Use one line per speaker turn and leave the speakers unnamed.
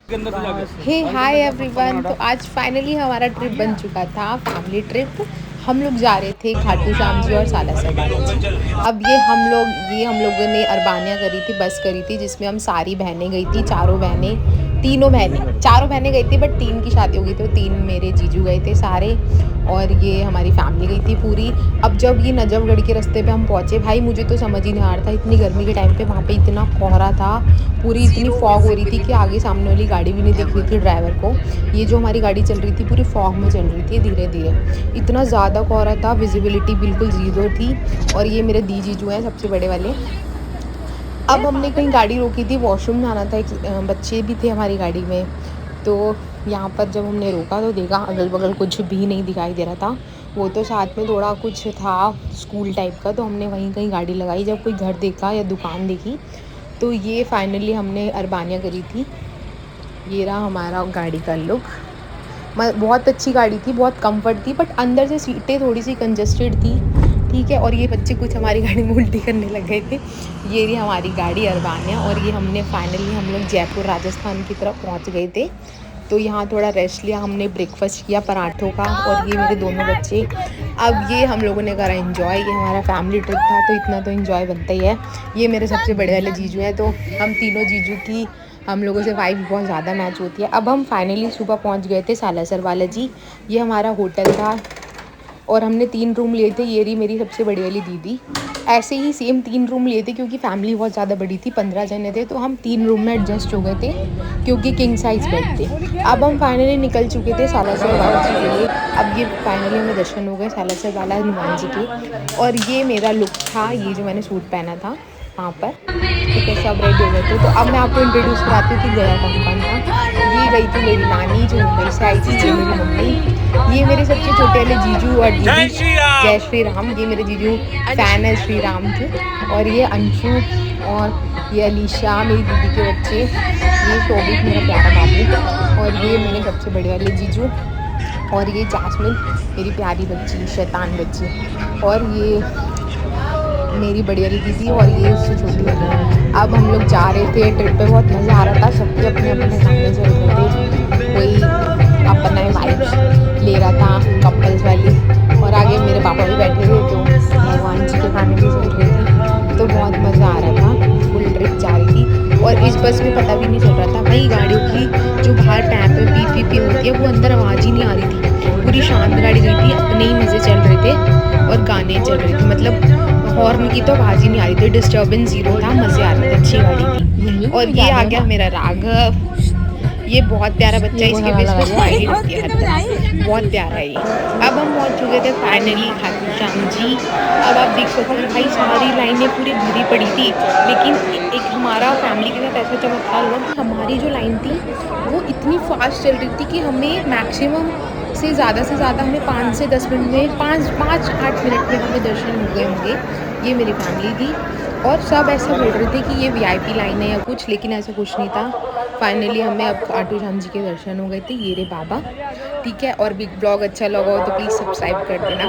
हे hi everyone. तो आज finally हमारा ट्रिप बन चुका था, फैमिली ट्रिप। हम लोग जा रहे थे खाटू श्याम जी और सालासर बालाजी। अब हम लोगों ने अरबानिया करी थी, बस करी थी, जिसमें हम सारी बहनें गई थी, चारों बहनें गई थी, बट 3 की शादी हो गई तो 3 मेरे जीजू गए थे सारे, और ये हमारी फैमिली गई थी पूरी। अब जब ये नजफगढ़ के रास्ते पे हम पहुँचे, भाई मुझे तो समझ ही नहीं आ रहा था, इतनी गर्मी के टाइम पे वहाँ पे इतना कोहरा था, पूरी इतनी फॉग हो रही थी कि आगे सामने वाली गाड़ी भी नहीं दिख रही थी ड्राइवर को। ये जो हमारी गाड़ी चल रही थी पूरी फॉग में चल रही थी धीरे धीरे, इतना ज़्यादा कोहरा था, विजिबिलिटी बिल्कुल ज़ीरो थी। और ये मेरे दी जीजू हैं सबसे बड़े वाले। अब हमने कहीं गाड़ी रोकी थी, वॉशरूम जाना था, एक बच्चे भी थे हमारी गाड़ी में। तो यहाँ पर जब हमने रोका तो देखा अगल बगल कुछ भी नहीं दिखाई दे रहा था। वो तो साथ में थोड़ा कुछ था स्कूल टाइप का, तो हमने वहीं कहीं गाड़ी लगाई। जब कोई घर देखा या दुकान देखी तो ये फाइनली हमने अरबानिया करी थी। ये रहा हमारा गाड़ी का लुक। बहुत अच्छी गाड़ी थी, बहुत कंफर्ट थी, बट अंदर से सीटें थोड़ी सी कंजस्टेड थी, ठीक है। और ये बच्चे कुछ हमारी गाड़ी में उल्टी करने लग गए थे। ये रही हमारी गाड़ी अरबानिया, और ये हमने फाइनली हम लोग जयपुर राजस्थान की तरफ पहुंच गए थे। तो यहाँ थोड़ा रेस्ट लिया, हमने ब्रेकफास्ट किया पराठों का, और ये मेरे दोनों बच्चे। अब ये हम लोगों ने करा एंजॉय। ये हमारा फैमिली ट्रिप था तो इतना तो एंजॉय बनता ही है। ये मेरे सबसे बड़े वाले जीजू हैं, तो हम तीनों जीजू की हम लोगों से वाइब बहुत ज़्यादा मैच होती है। अब हम फाइनली सुबह पहुंच गए थे सालासर बालाजी। ये हमारा होटल था, और हमने 3 रूम लिए थे। ये रही मेरी सबसे बड़ी वाली दीदी। ऐसे ही सेम 3 रूम लिए थे, क्योंकि फैमिली बहुत ज़्यादा बड़ी थी, 15 जने थे, तो हम 3 रूम में एडजस्ट हो गए थे, क्योंकि किंग साइज़ बेड थे। अब हम फाइनली निकल चुके थे सालासर बालाजी के लिए। अब ये फाइनली हमें दर्शन हो गए सालासर बाला हनुमान जी के। और ये मेरा लुक था, ये जो मैंने सूट पहना था वहाँ पर, ठीक है, सब रेडी हो गए थे। तो अब मैं आपको इंट्रोड्यूस कराती हूँ कि गया कौन था। ये गई थी मेरी नानी जो मुंबई से आई थी, ये मेरी मम्मी, ये मेरे सबसे छोटे वाले जीजू और दीदी। जय श्री राम। ये मेरे जीजू फैन है श्री राम के। और ये अंशु, और ये अलीशा मेरी दीदी के बच्चे, ये शोभित मेरा प्यारा बाबू, और ये मेरे सबसे बड़े वाले जीजू, और ये जासमिन मेरी प्यारी बच्ची, शैतान बच्ची, और ये मेरी बड़ी वाली दीदी, और ये उससे छोटी वाली। अब हम लोग जा रहे थे ट्रिप पे, बहुत मज़ा आ रहा था, सबके अपने अपने गाने चल रहे थे, कोई अपना वाइब्स ले रहा था कपल्स वाली, और आगे मेरे पापा भी बैठे थे, तो भगवान जी के गाने भी चल रहे थे, तो बहुत मज़ा आ रहा था। फुल ट्रिप जा रही थी, और इस बस में पता भी नहीं चल रहा था भाई, गाड़ियों की जो बाहर टैप पे पी पी पी होती है, वो अंदर आवाज़ ही नहीं आ रही थी। पूरी शांत गाड़ी गई थी, अपने ही मज़े चल रहे थे, और गाने चल रहे थे, मतलब हॉर्न की तो आवाज़ ही नहीं आ रही थी, डिस्टर्बेंस ज़ीरो था, मज़े आ रहे थे, अच्छी गाड़ी थी। और ये आ गया मेरा राघव, ये बहुत प्यारा बच्चा है, इसके फेस पे स्माइली होती है हर तरह, बहुत प्यारा है ये। अब हम पहुंच चुके थे फाइनली खाटू श्याम जी। अब आप देख सकते हो भाई, सारी लाइनें पूरी भरी पड़ी थी, लेकिन एक हमारा फैमिली के साथ ऐसा चमत्कार हुआ कि हमारी जो लाइन थी वो इतनी फास्ट चल रही थी कि हमें मैक्सिमम से ज़्यादा हमें 5 से 10 मिनट में, 5-8 मिनट में हमें दर्शन हो गए होंगे। ये मेरी फैमिली थी, और सब ऐसा बोल रहे थे कि ये वीआईपी लाइन है या कुछ, लेकिन ऐसा कुछ नहीं था। फाइनली हमें अब खाटू श्याम जी के दर्शन हो गए थे। ये रे बाबा, ठीक है। और बिग ब्लॉग अच्छा लगा हो तो प्लीज़ सब्सक्राइब कर देना।